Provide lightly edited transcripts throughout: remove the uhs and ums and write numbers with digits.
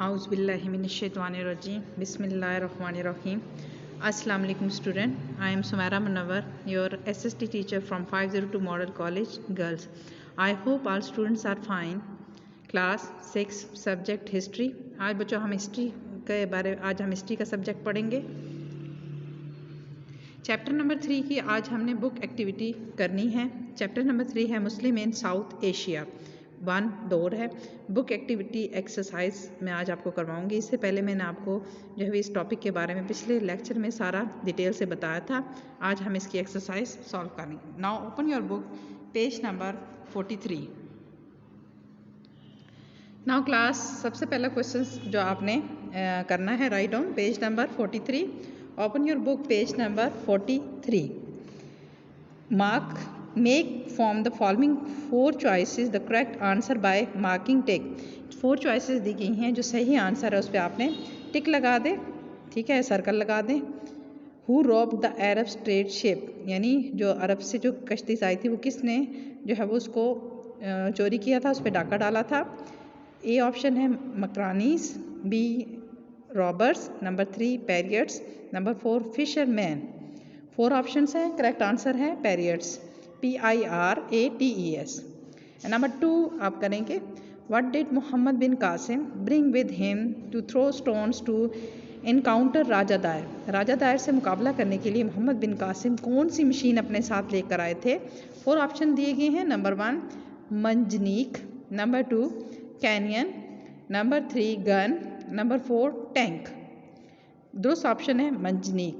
Auzbillahiminash-shaytanir-rajim. Bismillahir-rahmanir-rahim. Assalamu alaikum student. I am Sumaira Munawwar, your SST teacher from 502 Model College, Girls. I hope all students are fine. Class 6 Subject History. आज बच्चों हम history का subject पढ़ेंगे। Chapter number 3 की आज हमने book activity करनी है। चैप्टर नंबर 3 है मुस्लिम इन साउथ एशिया। 1 दौर है। बुक एक्टिविटी एक्सरसाइज मैं आज आपको करवाऊंगी। इससे पहले मैंने आपको जो है इस टॉपिक के बारे में पिछले लेक्चर में सारा डिटेल से बताया था। आज हम इसकी एक्सरसाइज सॉल्व करेंगे। Now open your book, page number 43। Now class सबसे पहला क्वेश्चन जो आपने करना है, write down page number 43। Open your book, page number 43। Make from the following 4 choices the correct answer by marking tick। 4 choices दी गई हैं, जो सही आंसर है उस पर आपने टिक लगा दें, ठीक है, सर्कल लगा दें। Who robbed the Arab trade ship, यानी जो अरब से जो कश्ती आई थी वो किसने जो है वो उसको चोरी किया था, उस पर डाका डाला था। ए ऑप्शन है Makranis, B robbers, number 3 pirates, number 4 fisherman. 4 options हैं, करेक्ट आंसर है पैरियट्स, PIRATES। नंबर 2 आप करेंगे, what did Mohammad bin Qasim bring with him to throw stones to encounter Raja Dahir. Raja दायर से मुकाबला करने के लिए मोहम्मद बिन कासिम कौन सी मशीन अपने साथ लेकर आए थे। 4 ऑप्शन दिए गए हैं। नंबर 1 मंजनीक, number 2 cannon, number 3 gun, number 4 tank. दुरुस्त ऑप्शन है मंजनीक,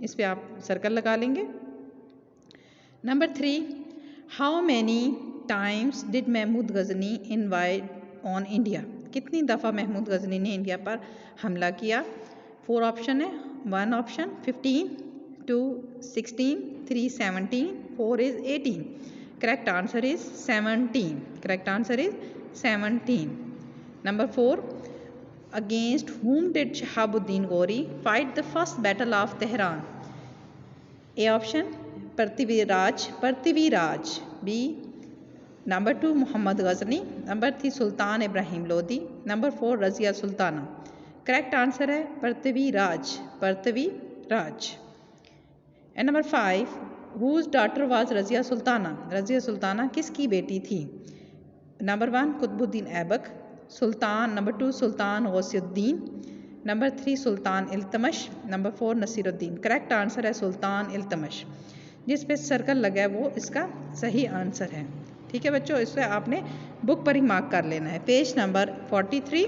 इस पे आप सर्कल लगा लेंगे। Number 3, how many times did Mahmud Ghazni invite on India. कितनी दफ़ा महमूद गजनी ने इंडिया पर हमला किया। 4 ऑप्शन है। 1 option 15, 2 16, 3 17, 4 is 18। Correct answer is 17। Correct answer is 17। Number 4, against whom did Shahabuddin Ghori fight the first battle of Tehran. A option Prithviraj, B number 2 Mohammad Ghazni, number 3 Sultan Ibrahim Lodi, number 4 Razia Sultana. Correct answer है Prithviraj. And number 5, whose daughter was Razia Sultana. Razia Sultana किसकी बेटी थी। Number 1 Qutubuddin Aibak सुल्तान, number 2 सुल्तान गौसियुद्दीन, number 3 सुल्तान इल्तमश, number 4 Naseeruddin. Correct answer है सुल्तान इल्तमश। जिस पे circle लगा है वो इसका सही आंसर है, ठीक है बच्चों। इससे आपने बुक पर ही मार्क कर लेना है। Page number 43,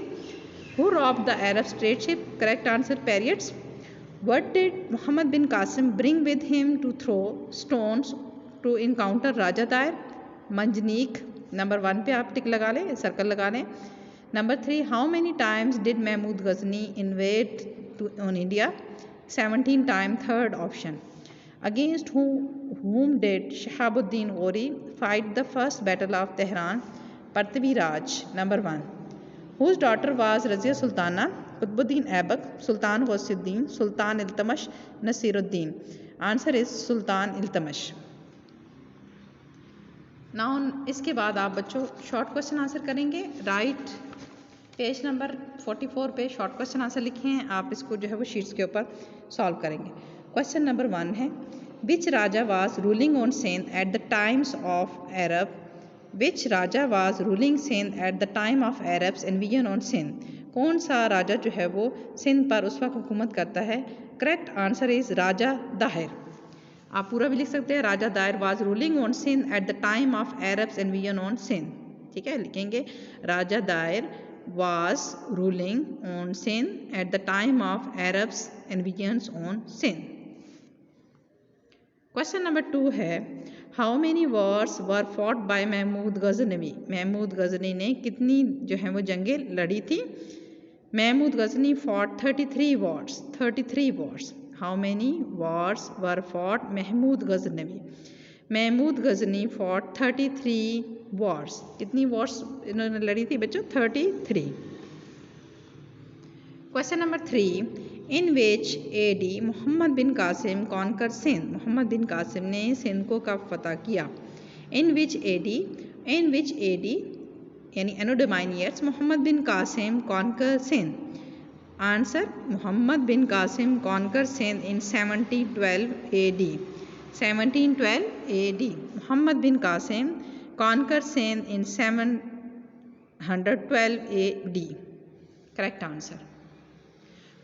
who robbed the Arab trade ship. Correct answer pirates. What did Mohammad bin Qasim bring with him to throw stones to encounter Raja Dahir. मंजनीक। नंबर 1 पे आप टिक लगा लें, सर्कल लगा लें। Number 3, how many times did Mahmud Ghazni invade on India. 17 time. Third option. Against whom did Shahabuddin Ghori fight the first battle of Tehran. Prithviraj. Number 1, whose daughter was Razia Sultana. Qutubuddin Aibak, Sultan Ghiyasuddin, Sultan Iltutmish, Nasiruddin. Answer is Sultan Iltutmish. Now इसके बाद आप बच्चों शॉर्ट क्वेश्चन आंसर करेंगे। Right page number 44 पे short question answer लिखे हैं, आप इसको जो है वो शीट्स के ऊपर सॉल्व करेंगे। क्वेश्चन नंबर 1 है, which Raja was ruling on Sindh at the times of Arab. Which Raja was ruling Sindh at the time of Arabs invasion on Sindh. कौन सा राजा जो है वो सिंध पर उस वक्त हुकूमत करता है। Correct answer is Raja Dahir. आप पूरा भी लिख सकते हैं, Raja Dahir was ruling on Sindh at the time of Arabs invasion on Sindh, ठीक है, लिखेंगे Raja Dahir was ruling on Sindh at the time of Arabs invasions on Sindh। Question number 2 है, how many wars were fought by Mahmud Ghaznavi. Mahmud Ghazni ने कितनी जो है वो जंगें लड़ी थी। Mahmud Ghazni fought 33 wars। 33 wars। How many wars were fought Mahmud Ghaznavi. Mahmud Ghazni fought 33 wars. कितनी वॉर्स इन्होंने लड़ी थी बच्चों। 33। Question number 3, in which AD Mohammad bin Qasim conquer Sindh. Mohammad bin Qasim ने सिंध को कब फतह किया। इन विच AD यानी एनोडोमाइन years Mohammad bin Qasim conquer Sindh? Answer, Mohammad bin Qasim conquer Sindh in 1712 AD। 1712 AD Mohammad bin Qasim conquer Sindh in 712 AD। Correct answer.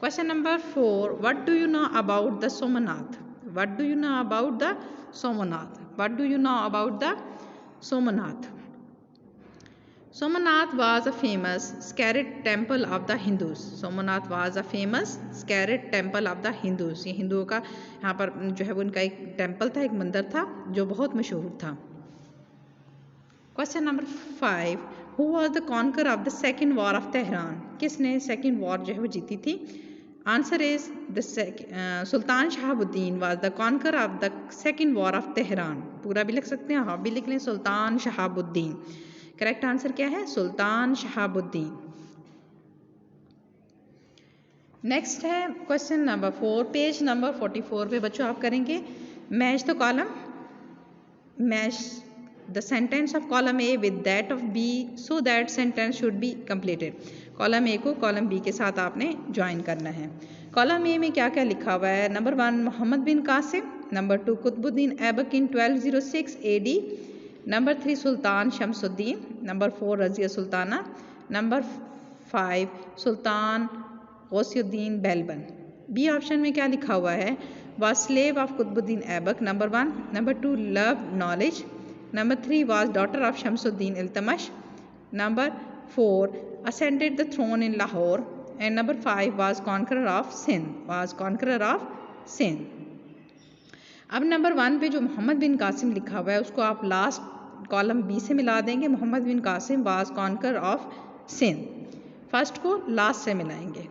Question number 4. What do you know about the Somanath? What do you know about the Somanath? What do you know about the Somanath? Somanath was a famous sacred temple of the Hindus. Somanath was a famous sacred temple of the Hindus. ये हिंदुओं का यहाँ पर जो है वो उनका एक टेम्पल था, एक मंदिर था जो बहुत मशहूर था। Question number 5. Who was the conqueror of the second war of Tehran? किसने सेकेंड वॉर जो है वो जीती थी? Answer is the sultan Shahabuddin was the conquer of the second war of Tehran. पूरा भी लिख सकते हैं, हाफ भी लिख लें, सुल्तान शहाबुद्दीन। करेक्ट आंसर क्या है? सुल्तान शहाबुद्दीन। नेक्स्ट है क्वेश्चन नंबर 4, पेज नंबर 44 पे बच्चों आप करेंगे match the column, match the sentence of column A with that of B so that sentence should be completed. Column A को कॉलम बी के साथ आपने ज्वाइन करना है। कॉलम ए में क्या क्या लिखा हुआ है? Number 1 Mohammad bin Qasim, number 2 Qutubuddin Aibak in 1206 AD, number 3 Sultan Shamsuddin, number 4 Razia Sultana, number 5 Sultan Ghiyasuddin Balban. B option में क्या लिखा हुआ है? Was slave of Qutubuddin Aibak, number 1, number 2 love knowledge, number 3 was daughter of Shamsuddin Iltutmish, number 4 ascended the throne in Lahore, and number 5 was conqueror of Sindh। अब number 1 पे जो मोहम्मद बिन कासिम लिखा हुआ है उसको आप लास्ट कॉलम बी से मिला देंगे। Mohammad bin Qasim was conquer of Sindh, first को लास्ट से मिलाएंगे।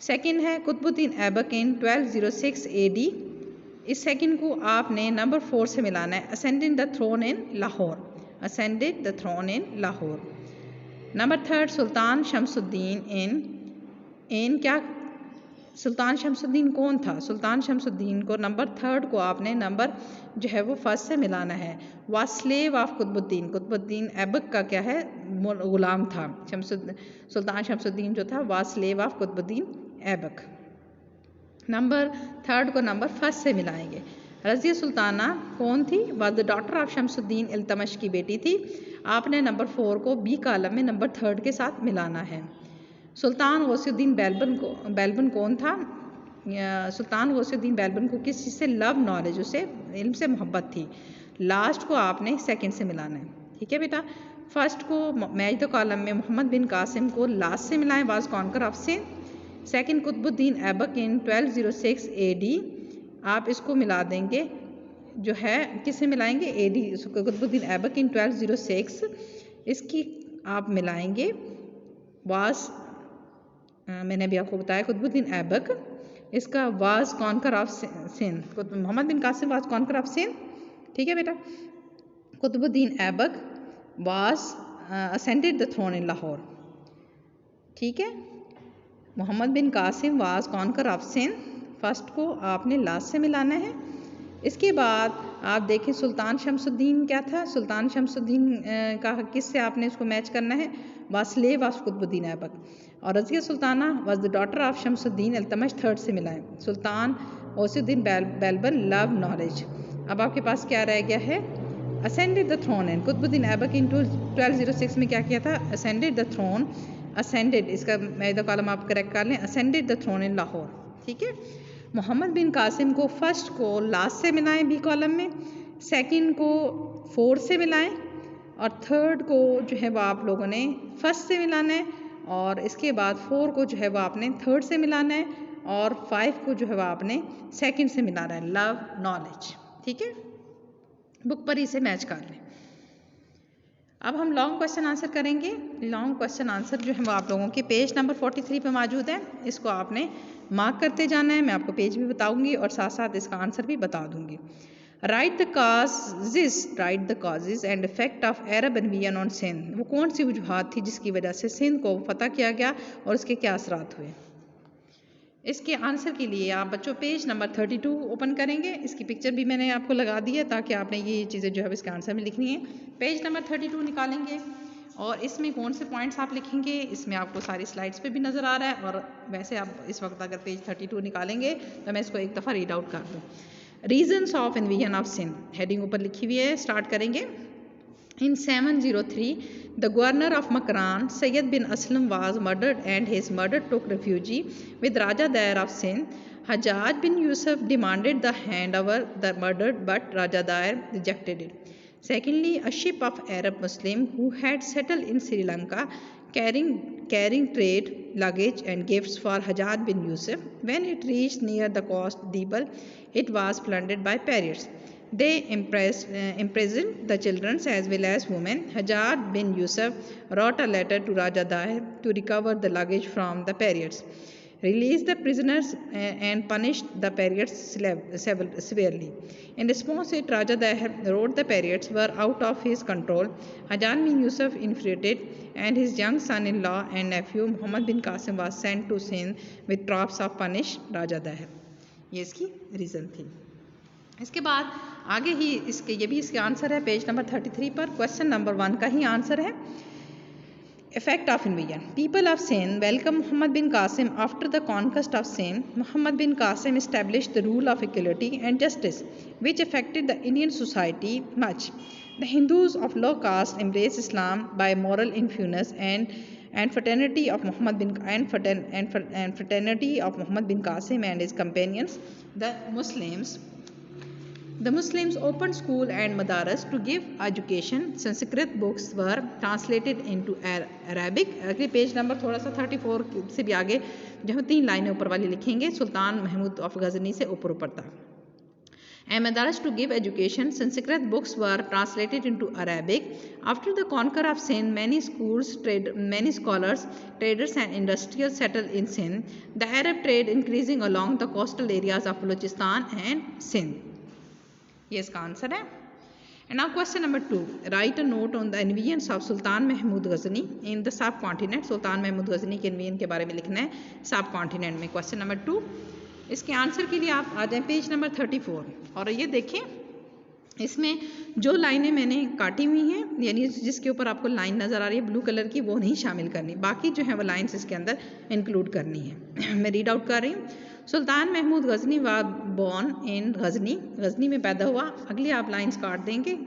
सेकंड है कुतुबुद्दीन ऐबक इन 1206 AD, इस सेकंड को आपने नंबर 4 से मिलाना है, ascended the throne in Lahore। Number 3 Sultan Shamsuddin इन क्या, सुल्तान शमसुद्दीन कौन था? सुल्तान शमसुद्दीन को नंबर 3 को आपने नंबर जो है वो फर्स्ट से मिलाना है। Was slave of Qutubuddin Aibak का क्या है? गुलाम था। सुल्तान शमसुद्दीन जो था was slave of Qutubuddin Aibak. Number 3 को नंबर फर्स्ट से मिलाएंगे। रज़िया सुल्ताना कौन थी? Was the daughter of Shamsuddin Iltutmish की बेटी थी। आपने नंबर 4 को बी कॉलम में नंबर 3 के साथ मिलाना है। सुल्तान गौसियुद्दीन बैलबन कौन था? सुल्तान गौसियुद्दीन बैलबन को किस चीज़ से लव नॉलेज, उसे इल्म से मोहब्बत थी। लास्ट को आपने सेकंड से मिलाना है। ठीक है बेटा, फर्स्ट को मैच द कॉलम में मोहम्मद बिन कासिम को लास्ट से मिलाएं, was conquer of Sindh. Second Qutubuddin Aibak in 1206 AD, आप इसको मिला देंगे जो है, किससे मिलाएंगे? AD, कुतुबुद्दीन ऐबक इन 1206, इसकी आप मिलाएंगे वाज, मैंने अभी आपको बताया कुतुबुद्दीन ऐबक, इसका was conquer of Sindh. Mohammad bin Qasim was conquer of Sindh. ठीक है बेटा, Qutubuddin Aibak was ascended the throne in Lahore. ठीक है, Mohammad bin Qasim was conquer of Sindh, first को आपने लास्ट से मिलाना है। इसके बाद आप देखें सुल्तान शमसुद्दीन क्या था? सुल्तान शमसुद्दीन का किससे आपने इसको मैच करना है? Was slave of Qutubuddin Aibak. और Razia Sultana was the daughter of Shamsuddin Iltutmish, third से मिलाएं। Sultan Ghiyasuddin Balban love knowledge. अब आपके पास क्या रह गया है? Ascended the throne in Qutubuddin Aibak in 1206 में क्या किया था? असेंडेड द थ्रोन, असेंडेड, इसका मैं द कॉलम आप करेक्ट कर लें, ascended the throne in Lahore. ठीक है, मोहम्मद बिन कासिम को फर्स्ट को लास्ट से मिलाएं बी कॉलम में, सेकंड को 4 से मिलाएं, और थर्ड को जो है वो आप लोगों ने फर्स्ट से मिलाना है, और इसके बाद 4 को जो है वो आपने थर्ड से मिलाना है, और 5 को जो है वो आपने सेकंड से मिलाना है, लव नॉलेज। ठीक है, बुक पर इसे मैच कर लें। अब हम लॉन्ग क्वेश्चन आंसर करेंगे। लॉन्ग क्वेश्चन आंसर जो है वो आप लोगों के पेज नंबर 43 पे मौजूद है। इसको आपने मार्क करते जाना है। मैं आपको पेज भी बताऊंगी और साथ साथ इसका आंसर भी बता दूंगी। Write the causes and effect of Arab invasion on Sindh. वो कौन सी वजूहात थी जिसकी वजह से सिंध को फतह किया गया और उसके क्या असरात हुए? इसके आंसर के लिए आप बच्चों पेज नंबर 32 ओपन करेंगे। इसकी पिक्चर भी मैंने आपको लगा दी है ताकि आपने ये चीज़ें जो है इसके आंसर में लिखनी है। पेज नंबर 32 निकालेंगे और इसमें कौन से पॉइंट्स आप लिखेंगे, इसमें आपको सारी स्लाइड्स पे भी नज़र आ रहा है, और वैसे आप इस वक्त अगर पेज 32 निकालेंगे तो मैं इसको एक दफ़ा रीड आउट कर दूँ। Reasons of invasion of Sindh, heading ऊपर लिखी हुई है, स्टार्ट करेंगे। In 703, the governor of Makran, Sayyid bin Aslam, was murdered, and his murder took refuge with Raja Dair of Sindh. Hajjaj bin Yusuf demanded the hand over the murdered, but Raja Dair rejected it. Secondly, a ship of Arab Muslim who had settled in Sri Lanka carrying trade, luggage and gifts for Hajjaj bin Yusuf. When it reached near the coast Dibal, it was plundered by pirates. They imprisoned the children as well as women. Hajjaj bin Yusuf wrote a letter to Raja Dair to recover the luggage from the pirates, released the prisoners and punished the pirates severely. In response to it, Raja Dair wrote the pirates were out of his control. Hajjaj bin Yusuf infuriated, and his young son-in-law and nephew Muhammad bin Qasim was sent to Sindh with troops of punish Raja Dair. ये इसकी reason थी। इसके बाद आगे ही ये भी इसके answer है पेज नंबर 33 पर। क्वेश्चन नंबर 1 का ही आंसर है। Effect of invasion. People of Sindh welcomed Muhammad bin Qasim after the conquest of Sindh. Muhammad bin Qasim established the rule of equality and justice, which affected the Indian society much. The Hindus of low caste embraced Islam by moral influence and fraternity of Muhammad bin Qasim and his companions. The Muslims opened school and madaras to give education. Sanskrit books were translated into Arabic. अगले page number थोड़ा सा 34 से भी आगे जो 3 लाइनें ऊपर वाली लिखेंगे, सुल्तान महमूद ऑफ गजनी से ऊपर तक। And madaras to give education. Sanskrit books were translated into Arabic. After the conquer of Sindh, many scholars, traders and industrials settled in Sindh. The Arab trade increasing along the coastal areas of Balochistan and Sindh. ये इसका answer है। And now question number 2, right a note on the invasions of Sultan Mahmud Ghazni in the subcontinent. Sultan Mahmud Ghazni के invasion के बारे में लिखना है सब कॉन्टिनेंट में। क्वेश्चन नंबर 2, इसके आंसर के लिए आप आ जाएं पेज नंबर 34 और ये देखें, इसमें जो लाइनें मैंने काटी हुई हैं, यानी जिसके ऊपर आपको लाइन नज़र आ रही है ब्लू कलर की, वो नहीं शामिल करनी, बाकी जो है वो लाइन्स इसके अंदर इंक्लूड करनी है। मैं रीड आउट कर रही हूँ। Sultan Mahmud Ghazni was born in Ghazni में पैदा हुआ। अगली आप लाइन्स काट देंगे।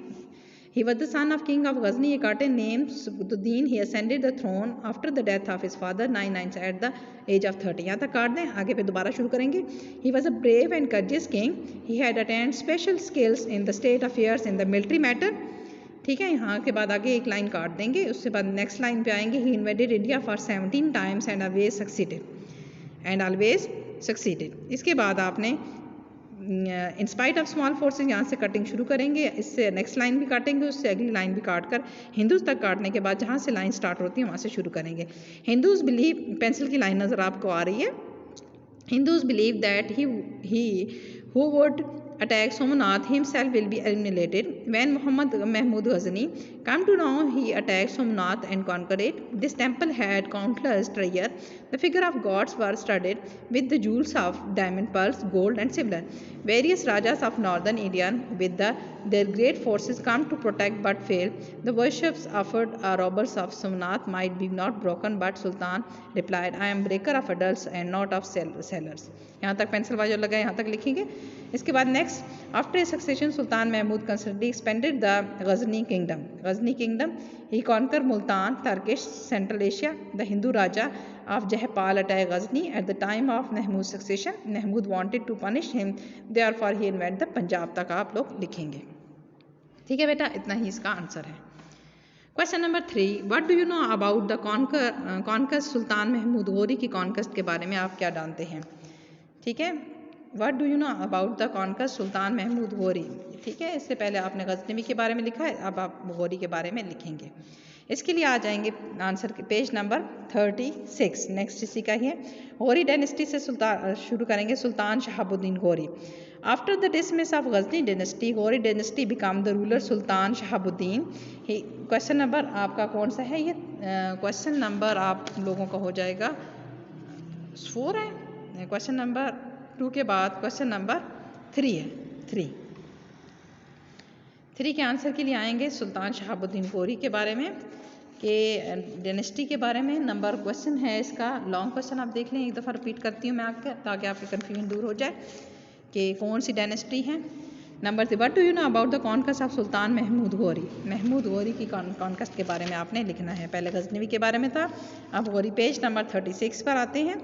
He was the son of king of Ghazni, a काटे named Subbuddin. He ascended the throne after the death of his father 99 at the age of 30. यहाँ तक काट दें, आगे पे दोबारा शुरू करेंगे। He was a brave and courageous king. He had attained special skills in the state affairs in the military matter. ठीक है, यहाँ के बाद आगे एक लाइन काट देंगे, उसके बाद नेक्स्ट लाइन पे आएंगे। He invaded India for 17 times and always succeeded. इसके बाद आपने in spite of small forces यहाँ से कटिंग शुरू करेंगे, इससे नेक्स्ट लाइन भी काटेंगे, उससे अगली लाइन भी काट कर हिंदूज तक काटने के बाद जहाँ से लाइन स्टार्ट होती है वहाँ से शुरू करेंगे। हिंदूज बिलीव, पेंसिल की लाइन नज़र आपको आ रही है। Hindus believe that he who would attack Somnath himself will be eliminated. When Muhammad Mahmud Ghazni come to know, he attacked Somnath and conquered it. This temple had countless treasure. The figure of gods were studded with the jewels of diamond, pearls, gold and silver. Various rajas of northern India with their great forces come to protect but fail. The worships offered are robbers of Somnath might be not broken, but Sultan replied, I am breaker of adults and not of sellers. यहाँ तक pencil वाला लगा, यहाँ तक लिखेंगे। इसके बाद next, after a succession Sultan Mahmud considerably expanded the Ghazni kingdom he conquer Multan, Turkish, central Asia. The Hindu Raja of Jahpal attacked Ghazni at the time of Mahmud's succession. Mahmud wanted to punish him, therefore he invaded the Punjab. तक आप लोग लिखेंगे। ठीक है बेटा, इतना ही इसका answer है। Question number 3, what do you know about the conquest Sultan Mahmud Ghori की कॉन्कस्ट के बारे में आप क्या जानते हैं? ठीक है, what do you know about the conquest Sultan Mahmud Ghori. ठीक है, इससे पहले आपने गजनवी के बारे में लिखा है, अब आप गोरी के बारे में लिखेंगे। इसके लिए आ जाएंगे आंसर के पेज नंबर 36। नेक्स्ट इसी का ही है। गौरी डायनेस्टी से शुरू करेंगे। Sultan Shahabuddin Ghori. After the dismiss of Ghazni dynasty, Ghori dynasty become the ruler Sultan Shahabuddin. Question number आपका कौन सा है? ये क्वेश्चन नंबर आप लोगों का हो जाएगा 4 है। क्वेश्चन नंबर 2 के बाद क्वेश्चन नंबर 3 है। 3 के आंसर के लिए आएंगे सुल्तान शहाबुद्दीन गौरी के बारे में के डायनेस्टी के बारे में। नंबर क्वेश्चन है इसका, लॉन्ग क्वेश्चन आप देख लें, एक दफ़ा रिपीट करती हूँ मैं आपके, ताकि आपकी कन्फ्यूजन दूर हो जाए कि कौन सी डायनेस्टी है। Number 3, what do you know about the conquest of Sultan Mahmud Ghori. Mahmud Ghori की कॉन्क्वेस्ट के बारे में आपने लिखना है। पहले गजनवी के बारे में था, अब गौरी। पेज नंबर 36 पर आते हैं।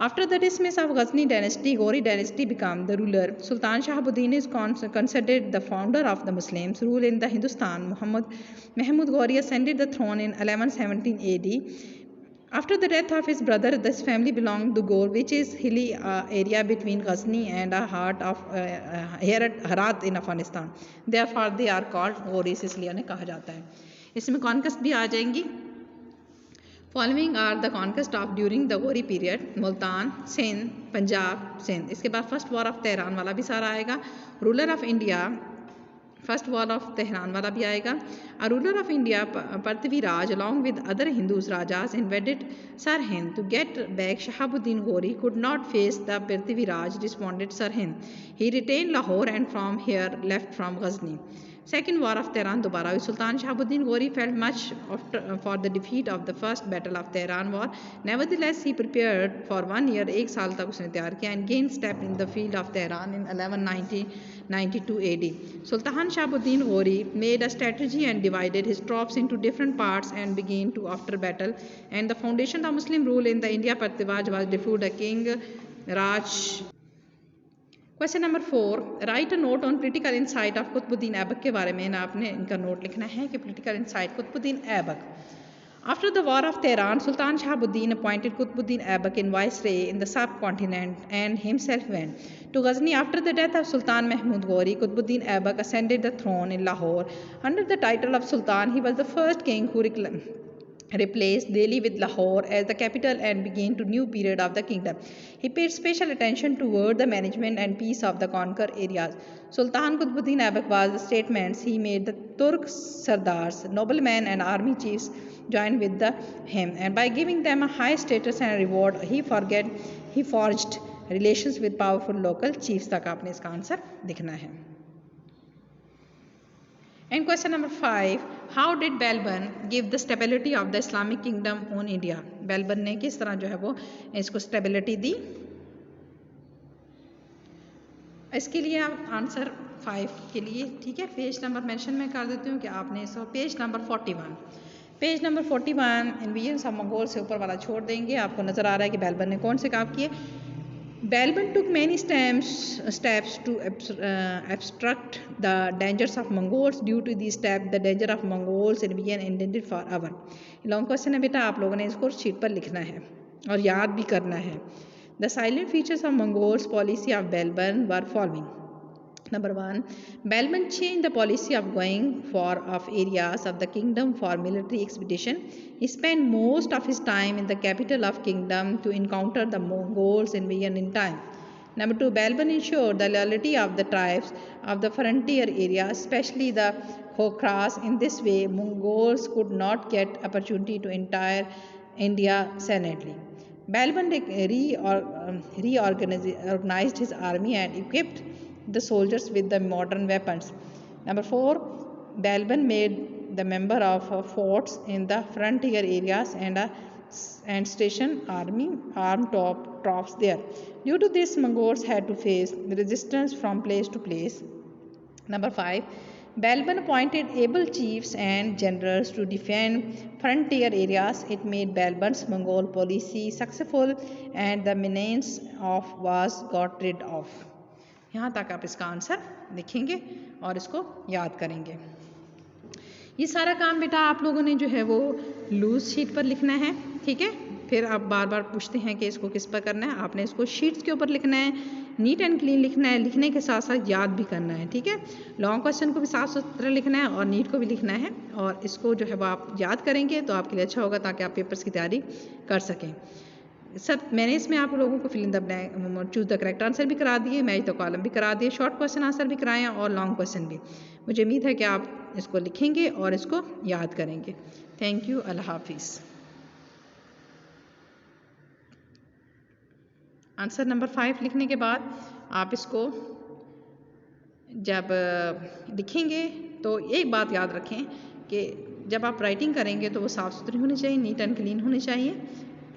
After the dismiss of Ghazni dynasty, Ghori dynasty became the ruler. Sultan Shahabuddin is considered the founder of the Muslims rule in the Hindustan. Mahmud Ghori ascended the throne in 1117 AD. After the death of his brother, this family belonged to Ghor, which is hilly area between Ghazni and the heart of Herat in Afghanistan. Therefore, they are called Ghoris, इसलिए उन्हें कहा जाता है। इसमें conquest भी आ जाएंगी। Following are the conquest of during the Ghori period, Multan, Sindh, Punjab, Sindh. इसके बाद फर्स्ट वॉर ऑफ तेहरान वाला भी सारा आएगा। Ruler of India, first war of Tarain वाला भी आएगा। A ruler of India Prithviraj along with other Hindus rajas invaded Sirhind to get back Shahabuddin Ghori could not face the Prithviraj responded Sirhind, he retain Lahore and from here left from Ghazni. Second War of Tehran दोबारा हुई। Sultan Shahabuddin Ghori felt much for the defeat of the first battle of Tehran war. Nevertheless, he prepared for 1 year, एक साल तक उसने तैयार किया, and gained step in the field of Tehran in 1192 AD. Sultan Shahabuddin Ghori made a strategy and divided his troops into different parts and began to after battle. And the foundation of Muslim rule in the India Prathivaj was deferred a king Raj. Question number 4, write a note on political insight of Qutubuddin Aibak के बारे में ना आपने इनका note लिखना है कि political insight Qutubuddin Aibak. After the war of Tehran, Sultan Shahabuddin appointed Qutubuddin Aibak in viceroy in the subcontinent and himself went to Ghazni. After the death of Sultan Mahmud Ghori, Qutubuddin Aibak ascended the throne in Lahore under the title of Sultan. He was the first king who replaced Delhi with Lahore as the capital and began a new period of the kingdom. He paid special attention toward the management and peace of the conquered areas. Sultan Qutbuddin Aibak was the statesman. He made the Turk Sardars, noblemen and army chiefs join with him, and by giving them a high status and reward, he forged relations with powerful local chiefs. तक आपने इसका answer लिखना है। And question number 5, how did Balban give the stability of the Islamic kingdom on India? Balban ने किस तरह जो है वो इसको स्टेबिलिटी दी? इसके लिए आप आंसर 5 के लिए, ठीक है, पेज नंबर मेंशन मैं कर देती हूँ कि आपने इसको page number 41 invasion of Mongol से ऊपर वाला छोड़ देंगे। आपको नजर आ रहा है कि बैलबन ने कौन से काम किए। Balban took many steps to obstruct the dangers of Mongols. Due to these steps, the danger of Mongols invasion ended forever. Long question है बेटा, आप लोगों ने इसको शीट पर लिखना है और याद भी करना है। The silent features of Mongols policy of Balban were following. Number 1, Balban changed the policy of going for areas of the kingdom for military expedition. He spent most of his time in the capital of kingdom to encounter the Mongols invasion in time. Number 2, Balban ensured the loyalty of the tribes of the frontier areas, especially the Khokras. In this way, Mongols could not get opportunity to enter India silently. Balban reorganized his army and equipped the soldiers with the modern weapons. Number 4, Balban made the member of forts in the frontier areas and stationed armed troops there. Due to this, Mongols had to face resistance from place to place. Number 5, Balban appointed able chiefs and generals to defend frontier areas. It made Balban's Mongol policy successful and the menace of was got rid of. यहाँ तक आप इसका answer लिखेंगे और इसको याद करेंगे। ये सारा काम बेटा आप लोगों ने जो है वो लूज शीट पर लिखना है, ठीक है। फिर आप बार बार पूछते हैं कि इसको किस पर करना है, आपने इसको शीट्स के ऊपर लिखना है, नीट एंड क्लीन लिखना है, लिखने के साथ साथ याद भी करना है, ठीक है। लॉन्ग क्वेश्चन को भी साफ सुथरा लिखना है और नीट को भी लिखना है, और इसको जो है वो आप याद करेंगे तो आपके लिए अच्छा होगा, ताकि आप पेपर्स की तैयारी कर सकें। सब मैंने इसमें आप लोगों को fill in the blank, choose the correct answer भी करा दिए, मैच द कॉलम भी करा दिए, शॉर्ट क्वेश्चन आंसर भी कराए और लॉन्ग क्वेश्चन भी। मुझे उम्मीद है कि आप इसको लिखेंगे और इसको याद करेंगे। थैंक यू, अल्लाह हाफिज़। आंसर नंबर 5 लिखने के बाद आप इसको जब लिखेंगे तो एक बात याद रखें कि जब आप राइटिंग करेंगे तो वो साफ़ सुथरी होनी चाहिए, नीट एंड क्लीन होनी चाहिए,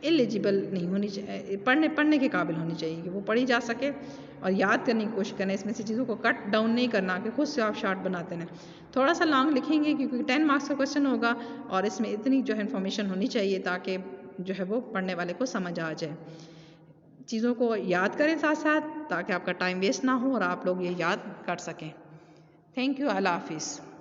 एलिजिबल नहीं होनी चाहिए, पढ़ने के काबिल होनी चाहिए कि वो पढ़ी जा सके, और याद करने की कोशिश करें। इसमें से चीज़ों को कट डाउन नहीं करना कि खुद से आप शॉर्ट बनाते हैं। थोड़ा सा लॉन्ग लिखेंगे क्योंकि 10 मार्क्स का क्वेश्चन होगा और इसमें इतनी जो है इन्फॉर्मेशन होनी चाहिए ताकि जो है वो पढ़ने वाले को समझ आ जाए। चीज़ों को याद करें साथ साथ ताकि आपका टाइम वेस्ट ना हो और आप लोग ये याद कर सकें। थैंक यू, अल्लाह हाफिज़।